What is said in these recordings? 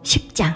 10장.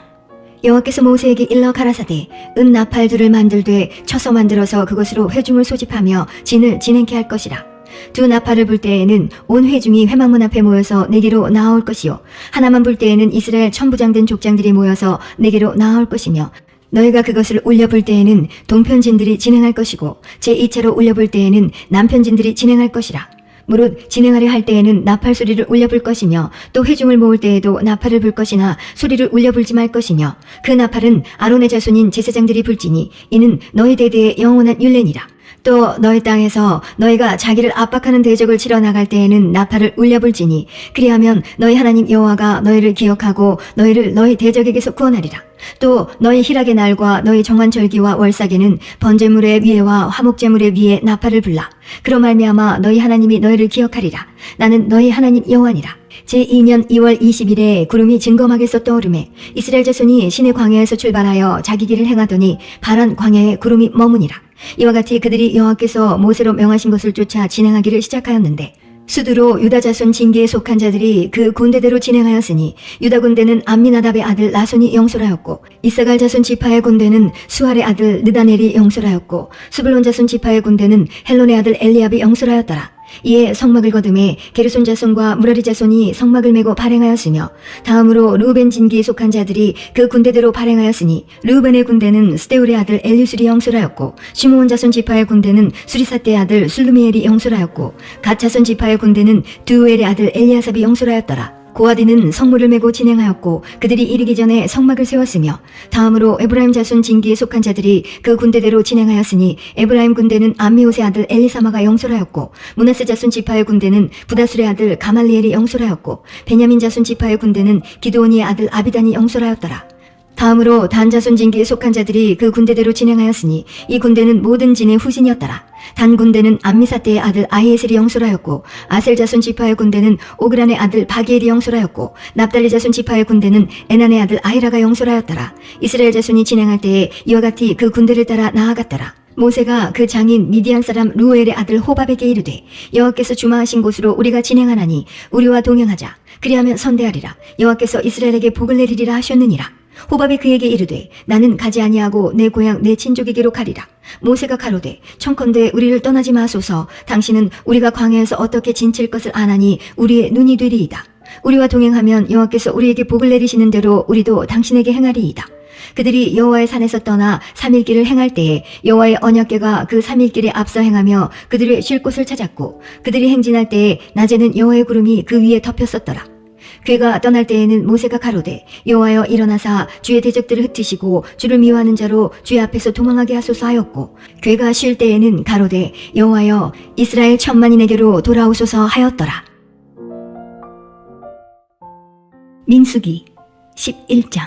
여호와께서 모세에게 일러 가라사대 은 나팔 둘을 만들되 쳐서 만들어서 그것으로 회중을 소집하며 진을 진행케 할 것이라. 두 나팔을 불 때에는 온 회중이 회막문 앞에 모여서 내게로 나아올 것이요 하나만 불 때에는 이스라엘 천부장된 족장들이 모여서 내게로 나아올 것이며 너희가 그것을 울려 불 때에는 동편진들이 진행할 것이고 제2차로 울려 불 때에는 남편진들이 진행할 것이라. 무릇 진행하려 할 때에는 나팔 소리를 울려 불 것이며 또 회중을 모을 때에도 나팔을 불 것이나 소리를 울려 불지 말 것이며 그 나팔은 아론의 자손인 제사장들이 불지니 이는 너희 대대의 영원한 율례니라. 또 너희 땅에서 너희가 자기를 압박하는 대적을 치러 나갈 때에는 나팔을 울려 불지니 그리하면 너희 하나님 여호와가 너희를 기억하고 너희를 너희 대적에게서 구원하리라. 또 너희 희락의 날과 너희 정한 절기와 월삭에는 번제물의 위에와 화목제물의 위에 나팔을 불라. 그로 말미암아 너희 하나님이 너희를 기억하리라. 나는 너희 하나님 여호와니라. 제2년 2월 20일에 구름이 증거막에서 떠오르매 이스라엘 자손이 시내 광야에서 출발하여 자기 길을 행하더니 파란 광야에 구름이 머무니라. 이와 같이 그들이 여호와께서 모세로 명하신 것을 쫓아 진행하기를 시작하였는데 수두로 유다 자손 징계에 속한 자들이 그 군대대로 진행하였으니 유다 군대는 암미나답의 아들 나손이 영솔하였고 이사갈 자손 지파의 군대는 수알의 아들 느다넬이 영솔하였고 스불론 자손 지파의 군대는 헬론의 아들 엘리압이 영솔하였더라. 이에 성막을 거두매 게르손 자손과 무라리 자손이 성막을 메고 발행하였으며 다음으로 르우벤 진기에 속한 자들이 그 군대대로 발행하였으니 르우벤의 군대는 스데울의 아들 엘리술이 영솔하였고 시므온 자손 지파의 군대는 수리사떼의 아들 술루미엘이 영솔하였고 갓 자손 지파의 군대는 드우엘의 아들 엘리아삽이 영솔하였더라. 고아디는 성물을 메고 진행하였고 그들이 이르기 전에 성막을 세웠으며 다음으로 에브라임 자손 징기에 속한 자들이 그 군대대로 진행하였으니 에브라임 군대는 암미옷의 아들 엘리사마가 영솔하였고 므낫세 자손 지파의 군대는 부다술의 아들 가말리엘이 영솔하였고 베냐민 자손 지파의 군대는 기드오니의 아들 아비단이 영솔하였더라. 다음으로 단 자손 징기에 속한 자들이 그 군대대로 진행하였으니 이 군대는 모든 진의 후신이었더라. 단 군대는 암미사떼의 아들 아히에셀이 영솔하였고 아셀 자손 지파의 군대는 오그란의 아들 바기엘이 영솔하였고 납달리 자손 지파의 군대는 에난의 아들 아히라가 영솔하였더라. 이스라엘 자손이 진행할 때에 이와 같이 그 군대를 따라 나아갔더라. 모세가 그 장인 미디안 사람 루엘의 아들 호밥에게 이르되 여호와께서 주마하신 곳으로 우리가 진행하나니 우리와 동행하자. 그리하면 선대하리라. 여호와께서 이스라엘에게 복을 내리리라 하셨느니라. 호밥이 그에게 이르되 나는 가지 아니하고 내 고향 내 친족에게로 가리라. 모세가 가로되 청컨대 우리를 떠나지 마소서. 당신은 우리가 광야에서 어떻게 진칠 것을 아나니 우리의 눈이 되리이다. 우리와 동행하면 여호와께서 우리에게 복을 내리시는 대로 우리도 당신에게 행하리이다. 그들이 여호와의 산에서 떠나 3일길을 행할 때에 여호와의 언약궤가 그 3일길에 앞서 행하며 그들의 쉴 곳을 찾았고 그들이 행진할 때에 낮에는 여호와의 구름이 그 위에 덮였었더라. 궤가 떠날 때에는 모세가 가로되 여호와여 일어나사 주의 대적들을 흩으시고 주를 미워하는 자로 주의 앞에서 도망하게 하소서 하였고 궤가 쉴 때에는 가로되 여호와여 이스라엘 천만인에게로 돌아오소서 하였더라. 민수기 11장.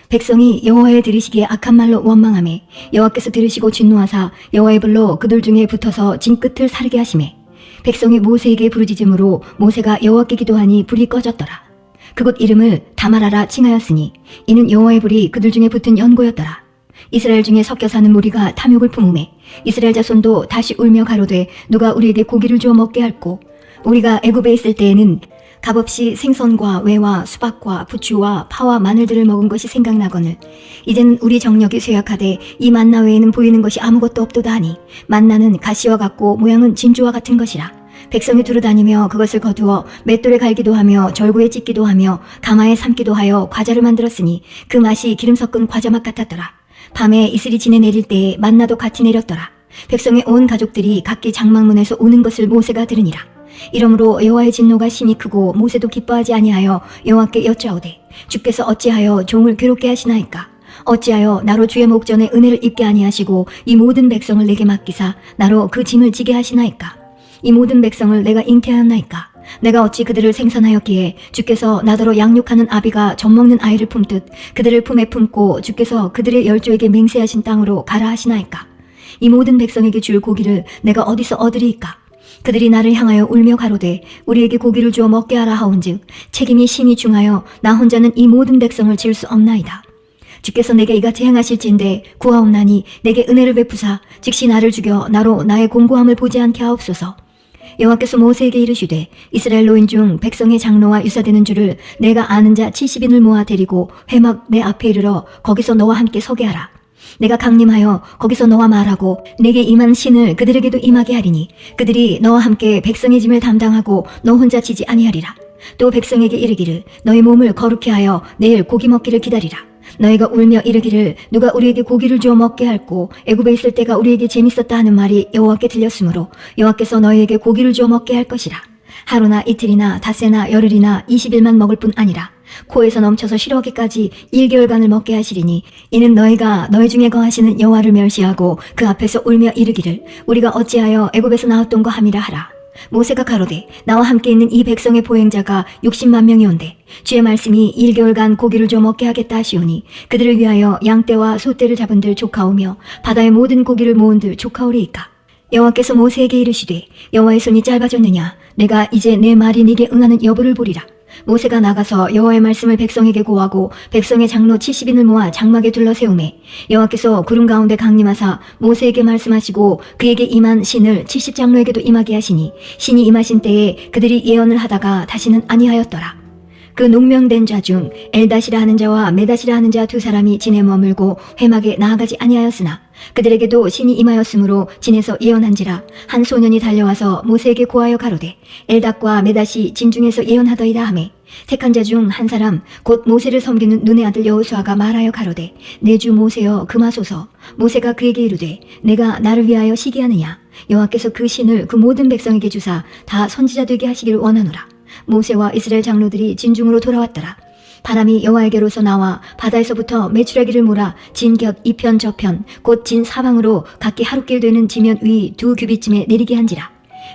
백성이 여호와의 들으시기에 악한 말로 원망하매 여호와께서 들으시고 진노하사 여호와의 불로 그들 중에 붙어서 진 끝을 사르게 하시매 백성이 모세에게 부르짖음으로 모세가 여호와께 기도하니 불이 꺼졌더라. 그곳 이름을 다마라라 칭하였으니 이는 여호와의 불이 그들 중에 붙은 연고였더라. 이스라엘 중에 섞여 사는 무리가 탐욕을 품으매 이스라엘 자손도 다시 울며 가로되 누가 우리에게 고기를 주어 먹게 할꼬. 우리가 애굽에 있을 때에는 값없이 생선과 외와 수박과 부추와 파와 마늘들을 먹은 것이 생각나거늘 이제는 우리 정력이 쇠약하되 이 만나 외에는 보이는 것이 아무것도 없도다 하니 만나는 가시와 같고 모양은 진주와 같은 것이라. 백성이 두루 다니며 그것을 거두어 맷돌에 갈기도 하며 절구에 찢기도 하며 가마에 삶기도 하여 과자를 만들었으니 그 맛이 기름 섞은 과자 맛 같았더라. 밤에 이슬이 지내 내릴 때에 만나도 같이 내렸더라. 백성의 온 가족들이 각기 장막문에서 우는 것을 모세가 들으니라. 이러므로 여호와의 진노가 심히 크고 모세도 기뻐하지 아니하여 여호와께 여짜오되 주께서 어찌하여 종을 괴롭게 하시나이까. 어찌하여 나로 주의 목전에 은혜를 입게 아니하시고 이 모든 백성을 내게 맡기사 나로 그 짐을 지게 하시나이까. 이 모든 백성을 내가 잉태하였나이까. 내가 어찌 그들을 생산하였기에 주께서 나더러 양육하는 아비가 젖먹는 아이를 품듯 그들을 품에 품고 주께서 그들의 열조에게 맹세하신 땅으로 가라 하시나이까. 이 모든 백성에게 줄 고기를 내가 어디서 얻으리이까. 그들이 나를 향하여 울며 가로되 우리에게 고기를 주어 먹게 하라 하온즉 책임이 심히 중하여 나 혼자는 이 모든 백성을 지을 수 없나이다. 주께서 내게 이같이 행하실진대 구하옵나니 내게 은혜를 베푸사 즉시 나를 죽여 나로 나의 공고함을 보지 않게 하옵소서. 여호와께서 모세에게 이르시되 이스라엘 노인 중 백성의 장로와 유사되는 줄을 내가 아는 자 70인을 모아 데리고 회막 내 앞에 이르러 거기서 너와 함께 서게 하라. 내가 강림하여 거기서 너와 말하고 내게 임한 신을 그들에게도 임하게 하리니 그들이 너와 함께 백성의 짐을 담당하고 너 혼자 지지 아니하리라. 또 백성에게 이르기를 너희 몸을 거룩히 하여 내일 고기 먹기를 기다리라. 너희가 울며 이르기를 누가 우리에게 고기를 주어 먹게 할꼬 애굽에 있을 때가 우리에게 재밌었다 하는 말이 여호와께 들렸으므로 여호와께서 너희에게 고기를 주어 먹게 할 것이라. 하루나 이틀이나 닷새나 열흘이나 20일만 먹을 뿐 아니라 코에서 넘쳐서 싫어하기까지 1개월간을 먹게 하시리니 이는 너희가 너희 중에 거하시는 여호와를 멸시하고 그 앞에서 울며 이르기를 우리가 어찌하여 애굽에서 나왔던가 함이라 하라. 모세가 가로되 나와 함께 있는 이 백성의 보행자가 60만 명이 온대 주의 말씀이 1개월간 고기를 줘 먹게 하겠다 하시오니 그들을 위하여 양떼와 소떼를 잡은들 조카오며 바다의 모든 고기를 모은들 조카오리이까. 여호와께서 모세에게 이르시되 여호와의 손이 짧아졌느냐 내가 이제 내 말이 네게 응하는 여부를 보리라. 모세가 나가서 여호와의 말씀을 백성에게 고하고 백성의 장로 70인을 모아 장막에 둘러 세우매 여호와께서 구름 가운데 강림하사 모세에게 말씀하시고 그에게 임한 신을 70장로에게도 임하게 하시니 신이 임하신 때에 그들이 예언을 하다가 다시는 아니하였더라. 그 농명된 자 중 엘다시라 하는 자와 메다시라 하는 자 두 사람이 진에 머물고 회막에 나아가지 아니하였으나 그들에게도 신이 임하였으므로 진에서 예언한지라. 한 소년이 달려와서 모세에게 고하여 가로되 엘닷과 메닷이 진 중에서 예언하더이다 하매 택한 자 중 한 사람 곧 모세를 섬기는 눈의 아들 여호수아가 말하여 가로되 내 주 모세여 금하소서. 모세가 그에게 이르되 내가 나를 위하여 시기하느냐 여호와께서 그 신을 그 모든 백성에게 주사 다 선지자 되게 하시기를 원하노라. 모세와 이스라엘 장로들이 진중으로 돌아왔더라. 바람이 여호와에게로서 나와 바다에서부터 메추라기를 몰아 진 곁 이편 저편 곧 진 사방으로 각기 하루길 되는 지면 위 2규빗쯤에 내리게 한지라.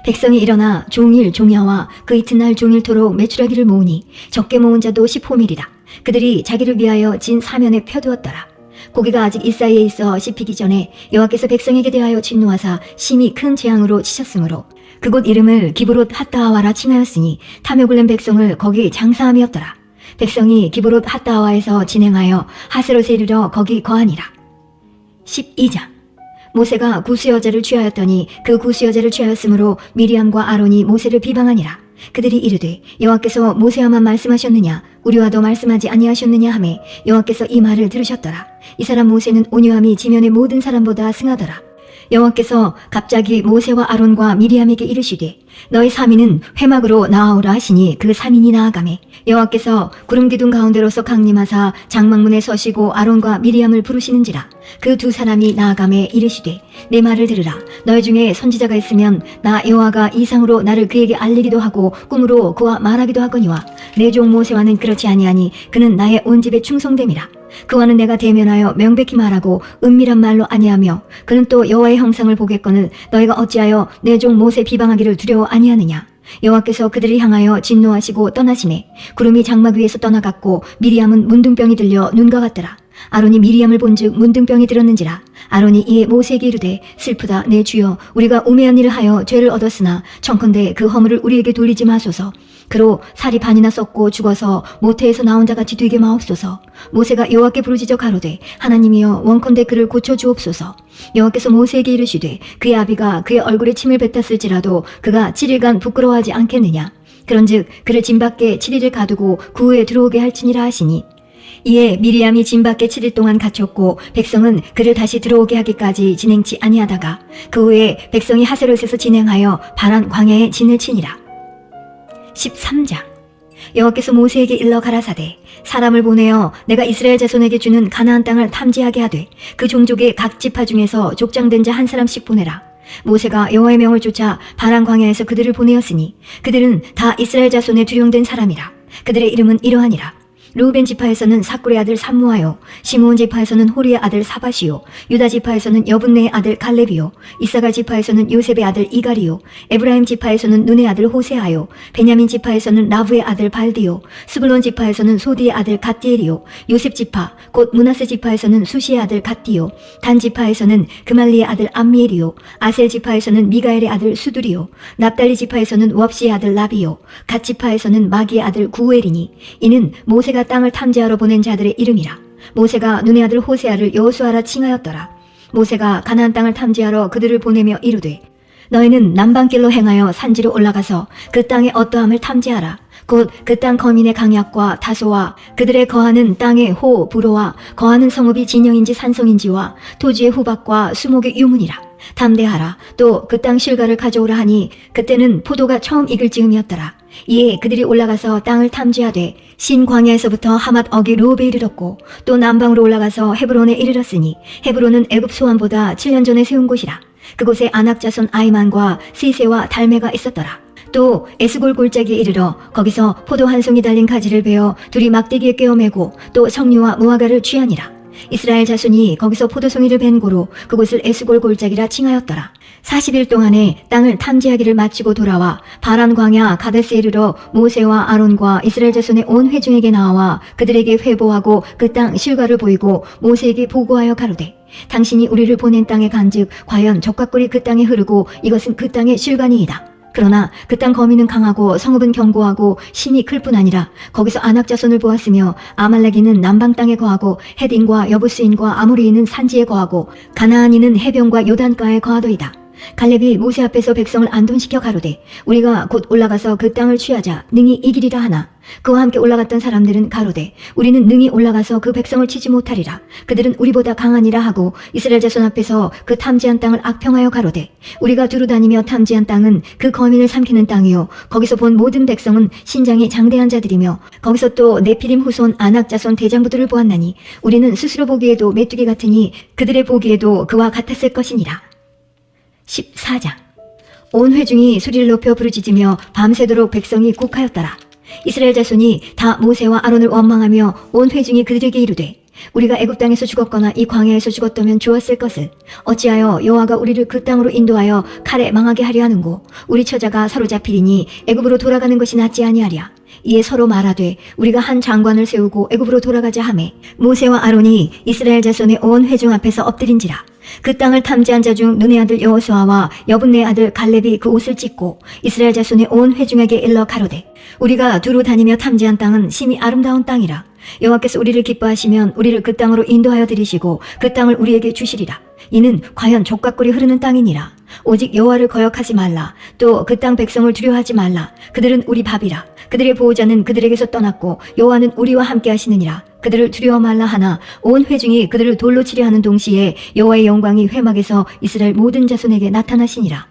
백성이 일어나 종일 종야와 그 이튿날 종일토록 메추라기를 모으니 적게 모은 자도 10호밀이라. 그들이 자기를 위하여 진 사면에 펴두었더라. 고기가 아직 이 사이에 있어 씹히기 전에 여호와께서 백성에게 대하여 진노하사 심히 큰 재앙으로 치셨으므로 그곳 이름을 기브롯 핫다하와라 칭하였으니 탐욕을 낸 백성을 거기 장사함이었더라. 백성이 기브롯 핫다하와에서 진행하여 하세롯에 이르러 거기 거하니라. 12장. 모세가 구스 여자를 취하였더니 그 구스 여자를 취하였으므로 미리암과 아론이 모세를 비방하니라. 그들이 이르되 여호와께서 모세와만 말씀하셨느냐 우리와도 말씀하지 아니하셨느냐 하매 여호와께서 이 말을 들으셨더라. 이 사람 모세는 온유함이 지면의 모든 사람보다 승하더라. 여호와께서 갑자기 모세와 아론과 미리암에게 이르시되 너희 3인은 회막으로 나아오라 하시니 그 3인이 나아가매 여호와께서 구름 기둥 가운데로서 강림하사 장막문에 서시고 아론과 미리암을 부르시는지라. 그 두 사람이 나아가매 이르시되 내 말을 들으라. 너희 중에 선지자가 있으면 나 여호와가 이상으로 나를 그에게 알리기도 하고 꿈으로 그와 말하기도 하거니와 내 종 모세와는 그렇지 아니하니 그는 나의 온 집에 충성됨이라. 그와는 내가 대면하여 명백히 말하고 은밀한 말로 아니하며 그는 또 여호와의 형상을 보겠거늘 너희가 어찌하여 내 종 모세 비방하기를 두려워 아니하느냐. 여호와께서 그들을 향하여 진노하시고 떠나시매 구름이 장막 위에서 떠나갔고 미리암은 문둥병이 들려 눈과 같더라. 아론이 미리암을 본즉 문둥병이 들었는지라. 아론이 이에 모세에게 이르되 슬프다 내 주여 우리가 우매한 일을 하여 죄를 얻었으나 청컨대 그 허물을 우리에게 돌리지 마소서. 그로 살이 반이나 썩고 죽어서 모태에서 나온 자같이 되게 마옵소서. 모세가 여호와께 부르짖어 가로되 하나님이여 원컨대 그를 고쳐 주옵소서. 여호와께서 모세에게 이르시되 그의 아비가 그의 얼굴에 침을 뱉었을지라도 그가 7일간 부끄러워하지 않겠느냐. 그런즉 그를 진 밖에 7일을 가두고 그 후에 들어오게 할지니라 하시니 이에 미리암이 진 밖에 7일 동안 갇혔고 백성은 그를 다시 들어오게 하기까지 진행치 아니하다가 그 후에 백성이 하세롯에서 진행하여 바란 광야에 진을 치니라. 13장. 여호와께서 모세에게 일러 가라사대 사람을 보내어 내가 이스라엘 자손에게 주는 가나안 땅을 탐지하게 하되 그 종족의 각 지파 중에서 족장된 자 한 사람씩 보내라. 모세가 여호와의 명을 쫓아 바란 광야에서 그들을 보내었으니 그들은 다 이스라엘 자손의 두룡된 사람이라. 그들의 이름은 이러하니라. 루벤 지파에서는 사꿀의 아들 삼무아요. 시므온 지파에서는 호리의 아들 사바시요. 유다 지파에서는 여분네의 아들 갈렙이요. 이사갈 지파에서는 요셉의 아들 이갈이요. 에브라임 지파에서는 눈의 아들 호세아요. 베냐민 지파에서는 라브의 아들 발디요. 스불론 지파에서는 소디의 아들 갓디엘이요. 요셉 지파 곧 므낫세 지파에서는 수시의 아들 갓디요. 단 지파에서는 그말리의 아들 암미엘이요. 아셀 지파에서는 미가엘의 아들 수두리요. 납달리 지파에서는 왑시의 아들 라비요. 갓 지파에서는 마기의 아들 구엘이니 이는 모세가 땅을 탐지하러 보낸 자들의 이름이라. 모세가 눈의 아들 호세아를 여호수아라 칭하였더라. 모세가 가나안 땅을 탐지하러 그들을 보내며 이르되 너희는 남방길로 행하여 산지로 올라가서 그 땅의 어떠함을 탐지하라. 곧 그 땅 거민의 강약과 다소와 그들의 거하는 땅의 호, 부로와 거하는 성읍이 진영인지 산성인지와 토지의 후박과 수목의 유문이라. 담대하라. 또 그 땅 실과를 가져오라 하니 그때는 포도가 처음 익을 즈음이었더라. 이에 그들이 올라가서 땅을 탐지하되 신 광야에서부터 하맛 어기 루오베에 이르렀고 또 남방으로 올라가서 헤브론에 이르렀으니 헤브론은 애굽 소안보다 7년 전에 세운 곳이라. 그곳에 아낙 자손 아이만과 시세와 달메가 있었더라. 또 에스골 골짜기에 이르러 거기서 포도 한 송이 달린 가지를 베어 둘이 막대기에 꿰어매고 또 석류와 무화과를 취하니라. 이스라엘 자손이 거기서 포도송이를 벤 고로 그곳을 에스골 골짜기라 칭하였더라. 40일 동안에 땅을 탐지하기를 마치고 돌아와 바란 광야 가데스에 이르러 모세와 아론과 이스라엘 자손의 온 회중에게 나와 그들에게 회보하고 그 땅 실과를 보이고 모세에게 보고하여 가로되 당신이 우리를 보낸 땅에 간즉 과연 적과 꿀이 그 땅에 흐르고 이것은 그 땅의 실과니이다. 그러나 그 땅 거민은 강하고 성읍은 견고하고 심이 클 뿐 아니라 거기서 아낙 자손을 보았으며 아말렉인은 남방 땅에 거하고 헷인과 여부스인과 아모리인은 산지에 거하고 가나안인은 해변과 요단가에 거하도이다. 갈렙이 모세 앞에서 백성을 안돈시켜 가로되 우리가 곧 올라가서 그 땅을 취하자 능히 이기리라 하나 그와 함께 올라갔던 사람들은 가로되 우리는 능히 올라가서 그 백성을 치지 못하리라. 그들은 우리보다 강하니라 하고 이스라엘 자손 앞에서 그 탐지한 땅을 악평하여 가로되 우리가 두루 다니며 탐지한 땅은 그 거민을 삼키는 땅이요 거기서 본 모든 백성은 신장이 장대한 자들이며 거기서 또 네피림 후손 아낙 자손 대장부들을 보았나니 우리는 스스로 보기에도 메뚜기 같으니 그들의 보기에도 그와 같았을 것이니라. 14장. 온 회중이 소리를 높여 부르짖으며 밤새도록 백성이 곡하였더라. 이스라엘 자손이 다 모세와 아론을 원망하며 온 회중이 그들에게 이르되 우리가 애굽 땅에서 죽었거나 이 광야에서 죽었다면 좋았을 것을 어찌하여 여호와가 우리를 그 땅으로 인도하여 칼에 망하게 하려 하는고 우리 처자가 사로잡히리니 애굽으로 돌아가는 것이 낫지 아니하랴. 이에 서로 말하되 우리가 한 장관을 세우고 애굽으로 돌아가자 하매 모세와 아론이 이스라엘 자손의 온 회중 앞에서 엎드린지라. 그 땅을 탐지한 자 중 눈의 아들 여호수아와 여분네 아들 갈렙이 그 옷을 찢고 이스라엘 자손의 온 회중에게 일러 가로되 우리가 두루 다니며 탐지한 땅은 심히 아름다운 땅이라. 여호와께서 우리를 기뻐하시면 우리를 그 땅으로 인도하여 들이시고 그 땅을 우리에게 주시리라. 이는 과연 족과 꿀이 흐르는 땅이니라. 오직 여호와를 거역하지 말라. 또 그 땅 백성을 두려워하지 말라. 그들은 우리 밥이라. 그들의 보호자는 그들에게서 떠났고 여호와는 우리와 함께 하시느니라. 그들을 두려워 말라 하나 온 회중이 그들을 돌로 치려 하는 동시에 여호와의 영광이 회막에서 이스라엘 모든 자손에게 나타나시니라.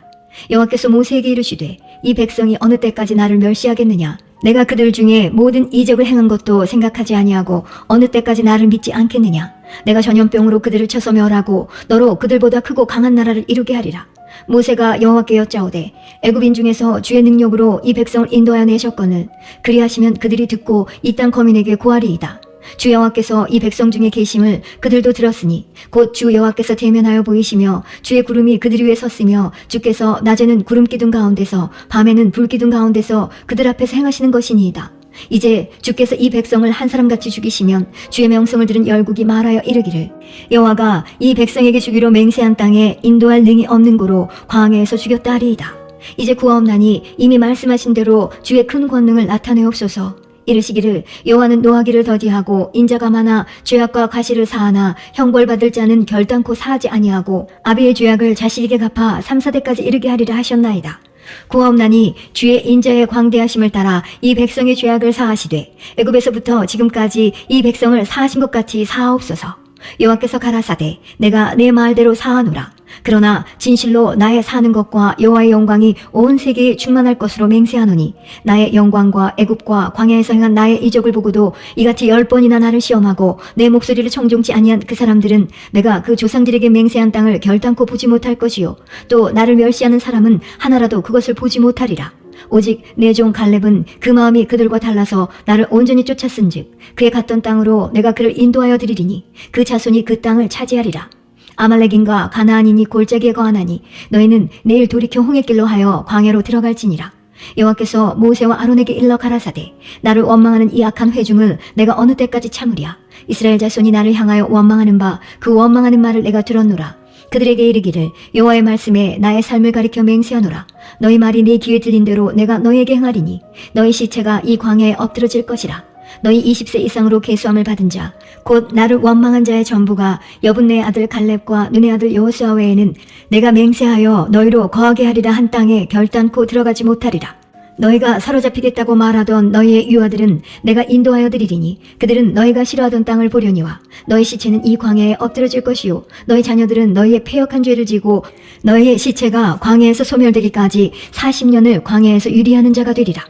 여호와께서 모세에게 이르시되 이 백성이 어느 때까지 나를 멸시하겠느냐. 내가 그들 중에 모든 이적을 행한 것도 생각하지 아니하고 어느 때까지 나를 믿지 않겠느냐. 내가 전염병으로 그들을 쳐서 멸하고 너로 그들보다 크고 강한 나라를 이루게 하리라. 모세가 여호와께 여짜오되 애굽인 중에서 주의 능력으로 이 백성을 인도하여 내셨거늘 그리하시면 그들이 듣고 이 땅 거민에게 고하리이다. 주 여호와께서 이 백성 중에 계심을 그들도 들었으니 곧 주 여호와께서 대면하여 보이시며 주의 구름이 그들 위에 섰으며 주께서 낮에는 구름 기둥 가운데서 밤에는 불 기둥 가운데서 그들 앞에서 행하시는 것이니이다. 이제 주께서 이 백성을 한 사람같이 죽이시면 주의 명성을 들은 열국이 말하여 이르기를 여호와가 이 백성에게 주기로 맹세한 땅에 인도할 능이 없는 고로 광야에서 죽였다 하리이다. 이제 구하옵나니 이미 말씀하신 대로 주의 큰 권능을 나타내옵소서. 이르시기를 여호와는 노하기를 더디하고 인자가 많아 죄악과 과실을 사하나 형벌받을 자는 결단코 사하지 아니하고 아비의 죄악을 자식에게 갚아 3, 4대까지 이르게 하리라 하셨나이다. 구하옵나니 주의 인자의 광대하심을 따라 이 백성의 죄악을 사하시되 애굽에서부터 지금까지 이 백성을 사하신 것 같이 사하옵소서. 여호와께서 가라사대 내가 내 말대로 사하노라. 그러나 진실로 나의 사는 것과 여호와의 영광이 온 세계에 충만할 것으로 맹세하노니 나의 영광과 애굽과 광야에서 행한 나의 이적을 보고도 이같이 10번이나 나를 시험하고 내 목소리를 청종치 아니한 그 사람들은 내가 그 조상들에게 맹세한 땅을 결단코 보지 못할 것이요 또 나를 멸시하는 사람은 하나라도 그것을 보지 못하리라. 오직 내 종 갈렙은 그 마음이 그들과 달라서 나를 온전히 쫓았은즉 그의 갔던 땅으로 내가 그를 인도하여 드리리니 그 자손이 그 땅을 차지하리라. 아말렉인과 가나안인이 골짜기에 거하나니 너희는 내일 돌이켜 홍해길로 하여 광야로 들어갈지니라. 여호와께서 모세와 아론에게 일러 가라사대 나를 원망하는 이 악한 회중을 내가 어느 때까지 참으랴. 이스라엘 자손이 나를 향하여 원망하는 바 그 원망하는 말을 내가 들었노라. 그들에게 이르기를 여호와의 말씀에 나의 삶을 가리켜 맹세하노라. 너희 말이 내 귀에 들린 대로 내가 너희에게 행하리니 너희 시체가 이 광야에 엎드러질 것이라. 너희 20세 이상으로 계수함을 받은 자 곧 나를 원망한 자의 전부가 여분네의 아들 갈렙과 눈의 아들 여호수아 외에는 내가 맹세하여 너희로 거하게 하리라 한 땅에 결단코 들어가지 못하리라. 너희가 사로잡히겠다고 말하던 너희의 유아들은 내가 인도하여 드리리니 그들은 너희가 싫어하던 땅을 보려니와 너희 시체는 이 광야에 엎드러질 것이요 너희 자녀들은 너희의 패역한 죄를 지고 너희의 시체가 광야에서 소멸되기까지 40년을 광야에서 유리하는 자가 되리라.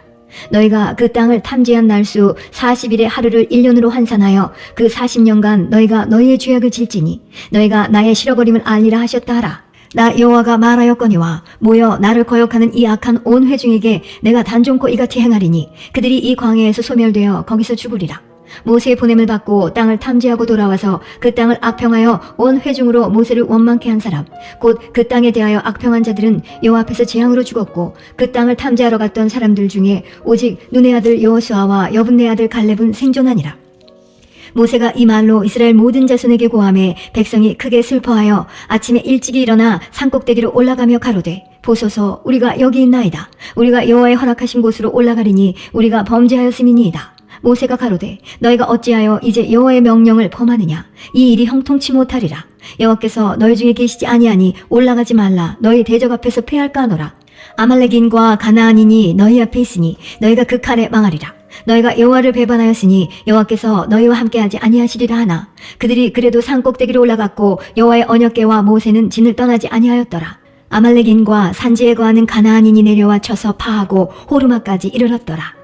너희가 그 땅을 탐지한 날수 40일의 하루를 1년으로 환산하여 그 40년간 너희가 너희의 죄악을 질지니 너희가 나의 싫어버림을 알리라 하셨다 하라. 나 여호와가 말하였거니와 모여 나를 거역하는 이 악한 온 회중에게 내가 단종코 이같이 행하리니 그들이 이 광야에서 소멸되어 거기서 죽으리라. 모세의 보냄을 받고 땅을 탐지하고 돌아와서 그 땅을 악평하여 온 회중으로 모세를 원망케 한 사람 곧 그 땅에 대하여 악평한 자들은 여호와 앞에서 재앙으로 죽었고 그 땅을 탐지하러 갔던 사람들 중에 오직 눈의 아들 여호수아와 여분네 아들 갈렙은 생존하니라. 모세가 이 말로 이스라엘 모든 자손에게 고하매 백성이 크게 슬퍼하여 아침에 일찍이 일어나 산꼭대기로 올라가며 가로되 보소서 우리가 여기 있나이다. 우리가 여호와의 허락하신 곳으로 올라가리니 우리가 범죄하였음이니이다. 모세가 가로되 너희가 어찌하여 이제 여호와의 명령을 범하느냐. 이 일이 형통치 못하리라. 여호와께서 너희 중에 계시지 아니하니 올라가지 말라. 너희 대적 앞에서 패할까 하노라. 아말렉인과 가나안인이 너희 앞에 있으니 너희가 그 칼에 망하리라. 너희가 여호와를 배반하였으니 여호와께서 너희와 함께하지 아니하시리라 하나 그들이 그래도 산꼭대기로 올라갔고 여호와의 언약궤와 모세는 진을 떠나지 아니하였더라. 아말렉인과 산지에 거하는 가나안인이 내려와 쳐서 파하고 호르마까지 이르렀더라.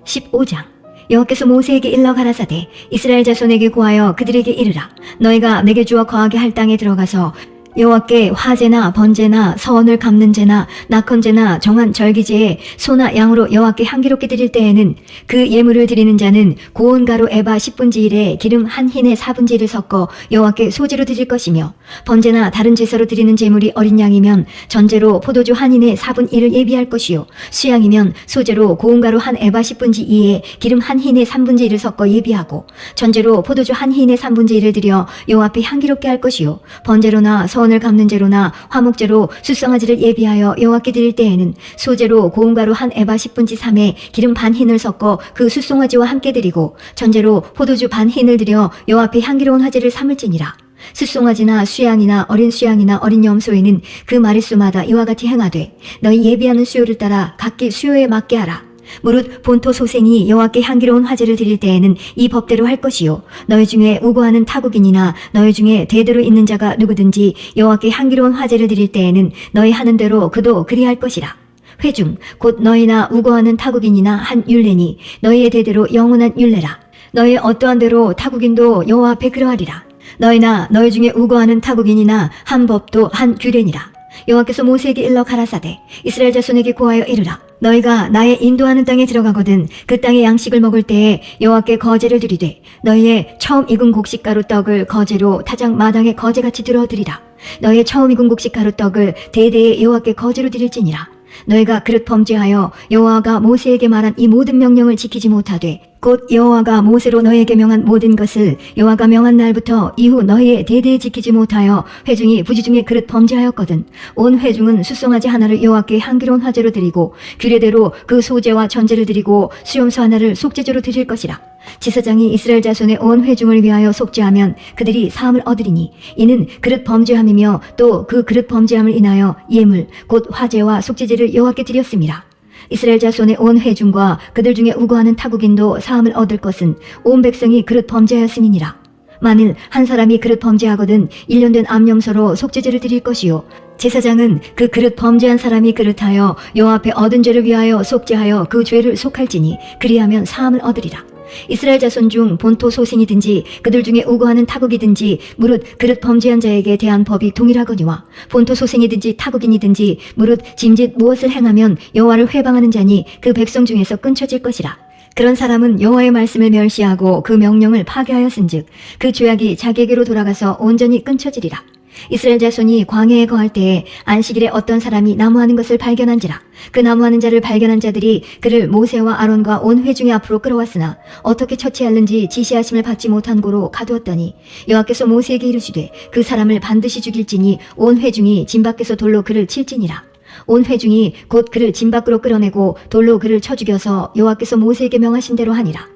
15장 여호와께서 모세에게 일러 가라사대 이스라엘 자손에게 고하여 그들에게 이르라. 너희가 내게 주어 거하게 할 땅에 들어가서 여호와께 화제나 번제나 서원을 갚는 제나 낙헌제나 정한 절기제에 소나 양으로 여호와께 향기롭게 드릴 때에는 그 예물을 드리는 자는 고운 가루 에바 10분지 1에 기름 한 흰에 4분지 1을 섞어 여호와께 소제로 드릴 것이며 번제나 다른 제사로 드리는 제물이 어린 양이면 전제로 포도주 한 흰에 4분 1을 예비할 것이요 수양이면 소제로 고운 가루 한 에바 10분지 2에 기름 한 흰에 3분지 1을 섞어 예비하고 전제로 포도주 한 흰에 3분지 1을 드려 여호와 앞에 향기롭게 할 것이요 번제로나 서원을 갚는 제로나 화목제로 수송아지를 예비하여 여호와께 드릴 때에는 소제로 고운 가루 한 에바 10분지 3에 기름 반 흰을 섞어 그 수송아지와 함께 드리고 전제로 포도주 반 흰을 드려 여호와 앞에 향기로운 화제를 삼을지니라. 수송아지나 수양이나 어린 수양이나 어린 염소에는 그 마릿수마다 이와 같이 행하되 너희 예비하는 수요를 따라 각기 수요에 맞게 하라. 무릇 본토 소생이 여호와께 향기로운 화제를 드릴 때에는 이 법대로 할 것이요 너희 중에 우고하는 타국인이나 너희 중에 대대로 있는 자가 누구든지 여호와께 향기로운 화제를 드릴 때에는 너희 하는 대로 그도 그리할 것이라. 회중 곧 너희나 우고하는 타국인이나 한 율례니 너희의 대대로 영원한 율례라. 너희 어떠한 대로 타국인도 여호와 앞에 그러하리라. 너희나 너희 중에 우고하는 타국인이나 한 법도 한 규례니라. 여호와께서 모세에게 일러 가라사대 이스라엘 자손에게 고하여 이르라. 너희가 나의 인도하는 땅에 들어가거든 그 땅의 양식을 먹을 때에 여호와께 거제를 드리되 너희의 처음 익은 곡식가루 떡을 거제로 타작 마당에 거제같이 들어드리라. 너희의 처음 익은 곡식가루 떡을 대대에 여호와께 거제로 드릴지니라. 너희가 그릇 범죄하여 여호와가 모세에게 말한 이 모든 명령을 지키지 못하되 곧 여호와가 모세로 너희에게 명한 모든 것을 여호와가 명한 날부터 이후 너희의 대대에 지키지 못하여 회중이 부지중에 그릇 범죄하였거든 온 회중은 수송아지 하나를 여호와께 향기로운 화제로 드리고 규례대로 그 소제와 전제를 드리고 수염소 하나를 속죄제로 드릴 것이라. 지사장이 이스라엘 자손의 온 회중을 위하여 속죄하면 그들이 사함을 얻으리니 이는 그릇 범죄함이며 또 그 그릇 범죄함을 인하여 예물 곧 화제와 속죄제를 여호와께 드렸음이라. 이스라엘 자손의 온 회중과 그들 중에 우고하는 타국인도 사함을 얻을 것은 온 백성이 그릇 범죄하였음이니라. 만일 한 사람이 그릇 범죄하거든 1년 된 암염소로 속죄제를 드릴 것이요 제사장은 그 그릇 범죄한 사람이 그릇하여 여호와 앞에 얻은 죄를 위하여 속죄하여 그 죄를 속할지니 그리하면 사함을 얻으리라. 이스라엘 자손 중 본토 소생이든지 그들 중에 우고하는 타국이든지 무릇 그릇 범죄한 자에게 대한 법이 동일하거니와 본토 소생이든지 타국인이든지 무릇 짐짓 무엇을 행하면 여호와를 회방하는 자니 그 백성 중에서 끊쳐질 것이라. 그런 사람은 여호와의 말씀을 멸시하고 그 명령을 파괴하였은즉 그 죄악이 자기에게로 돌아가서 온전히 끊쳐지리라. 이스라엘 자손이 광야에 거할 때에 안식일에 어떤 사람이 나무하는 것을 발견한지라. 그 나무하는 자를 발견한 자들이 그를 모세와 아론과 온 회중의 앞으로 끌어왔으나 어떻게 처치할는지 지시하심을 받지 못한 고로 가두었더니 여호와께서 모세에게 이르시되 그 사람을 반드시 죽일지니 온 회중이 진 밖에서 돌로 그를 칠지니라. 온 회중이 곧 그를 진 밖으로 끌어내고 돌로 그를 쳐 죽여서 여호와께서 모세에게 명하신 대로 하니라.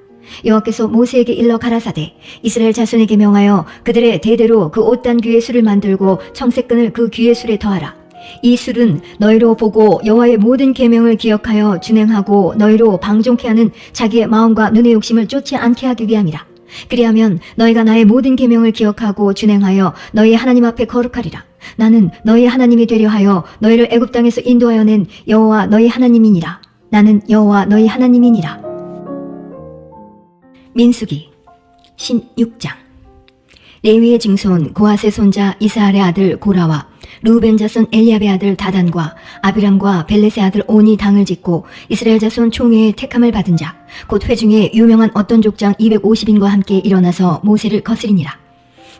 여호와께서 모세에게 일러 가라사대 이스라엘 자손에게 명하여 그들의 대대로 그 옷단 귀의 술을 만들고 청색끈을 그 귀의 술에 더하라. 이 술은 너희로 보고 여호와의 모든 계명을 기억하여 준행하고 너희로 방종케 하는 자기의 마음과 눈의 욕심을 쫓지 않게 하기 위함이라. 그리하면 너희가 나의 모든 계명을 기억하고 준행하여 너희의 하나님 앞에 거룩하리라. 나는 너희의 하나님이 되려 하여 너희를 애굽 땅에서 인도하여 낸 여호와 너희 하나님이니라. 나는 여호와 너희 하나님이니라. 민수기 16장. 레위의 증손 고핫의 손자 이스할의 아들 고라와 루벤 자손 엘리압의 아들 다단과 아비람과 벨렛의 아들 온이 당을 짓고 이스라엘 자손 총회의 택함을 받은 자 곧 회중에 유명한 어떤 족장 250인과 함께 일어나서 모세를 거스리니라.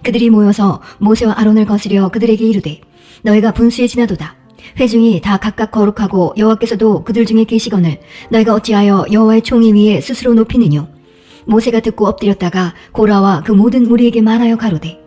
그들이 모여서 모세와 아론을 거스려 그들에게 이르되 너희가 분수에 지나도다. 회중이 다 각각 거룩하고 여호와께서도 그들 중에 계시거늘 너희가 어찌하여 여호와의 총회 위에 스스로 높이느뇨. 모세가 듣고 엎드렸다가 고라와 그 모든 무리에게 말하여 가로되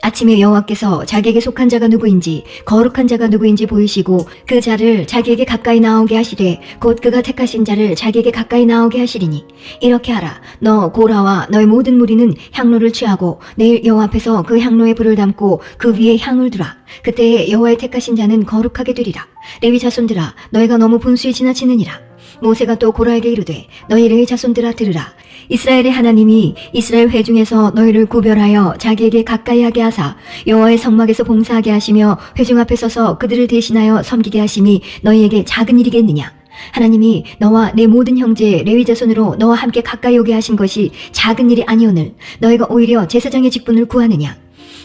아침에 여호와께서 자기에게 속한 자가 누구인지 거룩한 자가 누구인지 보이시고 그 자를 자기에게 가까이 나오게 하시되 곧 그가 택하신 자를 자기에게 가까이 나오게 하시리니 이렇게 하라. 너 고라와 너의 모든 무리는 향로를 취하고 내일 여호와 앞에서 그 향로에 불을 담고 그 위에 향을 두라. 그때에 여호와의 택하신 자는 거룩하게 되리라. 레위 자손들아 너희가 너무 분수에 지나치느니라. 모세가 또 고라에게 이르되 너희 레위 자손들아 들으라. 이스라엘의 하나님이 이스라엘 회중에서 너희를 구별하여 자기에게 가까이 하게 하사 여호와의 성막에서 봉사하게 하시며 회중 앞에 서서 그들을 대신하여 섬기게 하심이 너희에게 작은 일이겠느냐. 하나님이 너와 내 모든 형제 레위 자손으로 너와 함께 가까이 오게 하신 것이 작은 일이 아니오늘 너희가 오히려 제사장의 직분을 구하느냐.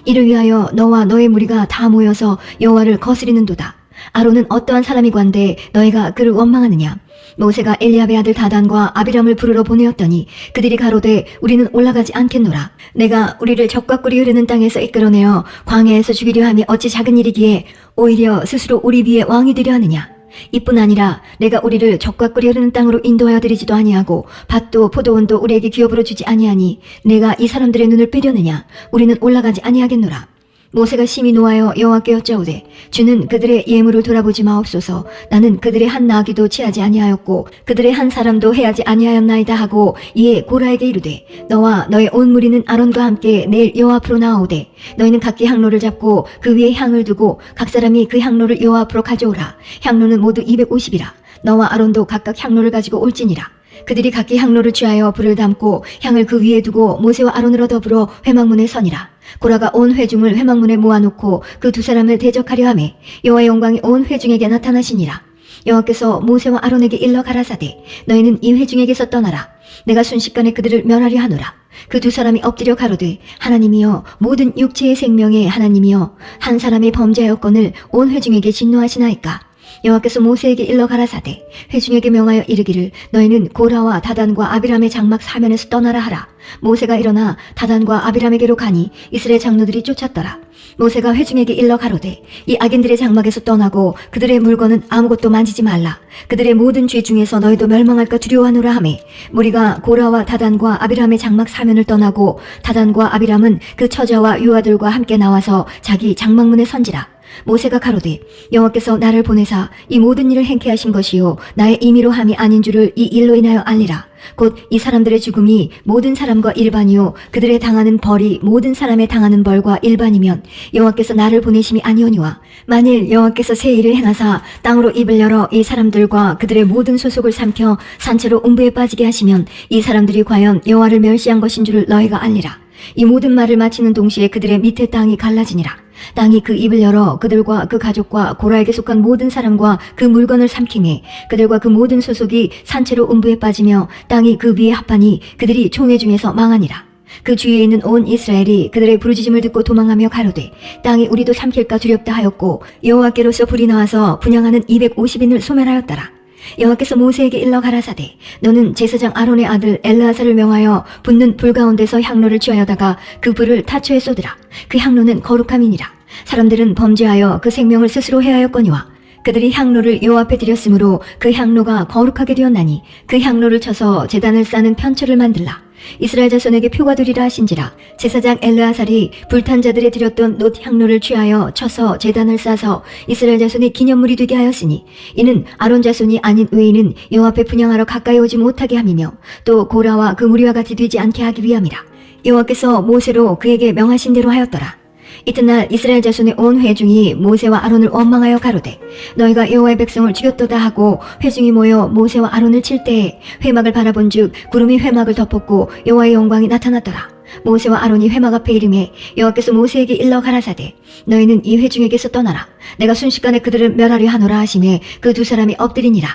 이를 위하여 너와 너의 무리가 다 모여서 여호와를 거스리는도다. 아론은 어떠한 사람이관데 너희가 그를 원망하느냐. 모세가 엘리압의 아들 다단과 아비람을 부르러 보내었더니 그들이 가로되 우리는 올라가지 않겠노라. 내가 우리를 적과 꿀이 흐르는 땅에서 이끌어내어 광야에서 죽이려 함이 어찌 작은 일이기에 오히려 스스로 우리 위에 왕이 되려 하느냐. 이뿐 아니라 내가 우리를 적과 꿀이 흐르는 땅으로 인도하여 드리지도 아니하고 밭도 포도원도 우리에게 기업으로 주지 아니하니 내가 이 사람들의 눈을 빼려느냐. 우리는 올라가지 아니하겠노라. 모세가 심히 노하여 여호와께 여짜오되 주는 그들의 예물을 돌아보지 마옵소서. 나는 그들의 한 나귀도 취하지 아니하였고 그들의 한 사람도 해하지 아니하였나이다 하고 이에 고라에게 이르되 너와 너의 온 무리는 아론과 함께 내일 여호와 앞으로 나오되 너희는 각기 향로를 잡고 그 위에 향을 두고 각 사람이 그 향로를 여호와 앞으로 가져오라. 향로는 모두 250이라. 너와 아론도 각각 향로를 가지고 올지니라. 그들이 각기 향로를 취하여 불을 담고 향을 그 위에 두고 모세와 아론으로 더불어 회막문에 서니라. 고라가 온 회중을 회막문에 모아놓고 그 두 사람을 대적하려 하매 여호와의 영광이 온 회중에게 나타나시니라. 여호와께서 모세와 아론에게 일러 가라사대 너희는 이 회중에게서 떠나라. 내가 순식간에 그들을 멸하려 하노라. 그 두 사람이 엎드려 가로되 하나님이여 모든 육체의 생명의 하나님이여 한 사람이 범죄하였거늘 온 회중에게 진노하시나이까. 여호와께서 모세에게 일러 가라사대 회중에게 명하여 이르기를 너희는 고라와 다단과 아비람의 장막 사면에서 떠나라 하라. 모세가 일어나 다단과 아비람에게로 가니 이스라엘 장로들이 쫓았더라. 모세가 회중에게 일러 가로되 이 악인들의 장막에서 떠나고 그들의 물건은 아무것도 만지지 말라. 그들의 모든 죄 중에서 너희도 멸망할까 두려워하노라 하매 무리가 고라와 다단과 아비람의 장막 사면을 떠나고 다단과 아비람은 그 처자와 유아들과 함께 나와서 자기 장막문에 선지라. 모세가 가로되 여호와께서 나를 보내사 이 모든 일을 행케 하신 것이요 나의 임의로 함이 아닌 줄을 이 일로 인하여 알리라. 곧 이 사람들의 죽음이 모든 사람과 일반이요 그들의 당하는 벌이 모든 사람의 당하는 벌과 일반이면 여호와께서 나를 보내심이 아니오니와 만일 여호와께서 새 일을 행하사 땅으로 입을 열어 이 사람들과 그들의 모든 소속을 삼켜 산채로 음부에 빠지게 하시면 이 사람들이 과연 여호와를 멸시한 것인 줄을 너희가 알리라. 이 모든 말을 마치는 동시에 그들의 밑에 땅이 갈라지니라. 땅이 그 입을 열어 그들과 그 가족과 고라에게 속한 모든 사람과 그 물건을 삼키매 그들과 그 모든 소속이 산채로 음부에 빠지며 땅이 그 위에 합하니 그들이 총회 중에서 망하니라. 그 주위에 있는 온 이스라엘이 그들의 부르짖음을 듣고 도망하며 가로되 땅이 우리도 삼킬까 두렵다 하였고 여호와께로서 불이 나와서 분향하는 250인을 소멸하였더라. 여호와께서 모세에게 일러 가라사대 너는 제사장 아론의 아들 엘르아사를 명하여 붙는 불 가운데서 향로를 취하여다가 그 불을 타초에 쏟으라. 그 향로는 거룩함이니라. 사람들은 범죄하여 그 생명을 스스로 해하였거니와 그들이 향로를 여호와 앞에 드렸으므로 그 향로가 거룩하게 되었나니 그 향로를 쳐서 제단을 쌓는 편초를 만들라. 이스라엘 자손에게 표가 되리라 하신지라. 제사장 엘르아살이 불탄 자들에 드렸던 놋 향로를 취하여 쳐서 제단을 싸서 이스라엘 자손의 기념물이 되게 하였으니 이는 아론 자손이 아닌 외인은 여호와 앞에 분향하러 가까이 오지 못하게 함이며 또 고라와 그 무리와 같이 되지 않게 하기 위함이라. 여호와께서 모세로 그에게 명하신 대로 하였더라. 이튿날 이스라엘 자손의 온 회중이 모세와 아론을 원망하여 가로되 너희가 여호와의 백성을 죽였도다 하고 회중이 모여 모세와 아론을 칠 때에 회막을 바라본즉 구름이 회막을 덮었고 여호와의 영광이 나타났더라. 모세와 아론이 회막 앞에 이름에 여호와께서 모세에게 일러 가라사대 너희는 이 회중에게서 떠나라. 내가 순식간에 그들을 멸하려 하노라 하시매 그 두 사람이 엎드리니라.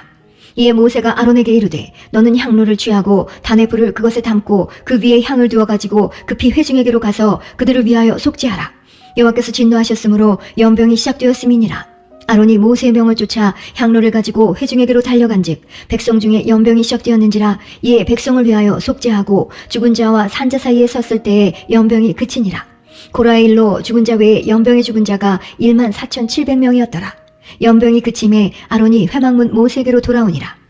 이에 모세가 아론에게 이르되 너는 향로를 취하고 단의 불을 그것에 담고 그 위에 향을 두어 가지고 급히 회중에게로 가서 그들을 위하여 속죄하라. 여호와께서 진노하셨으므로 연병이 시작되었음이니라. 아론이 모세의 명을 쫓아 향로를 가지고 회중에게로 달려간즉 백성 중에 연병이 시작되었는지라. 이에 백성을 위하여 속죄하고 죽은 자와 산 자 사이에 섰을 때에 연병이 그치니라. 고라의 일로 죽은 자 외에 연병에 죽은 자가 14,700명이었더라. 연병이 그침에 아론이 회막문 모세에게로 돌아오니라.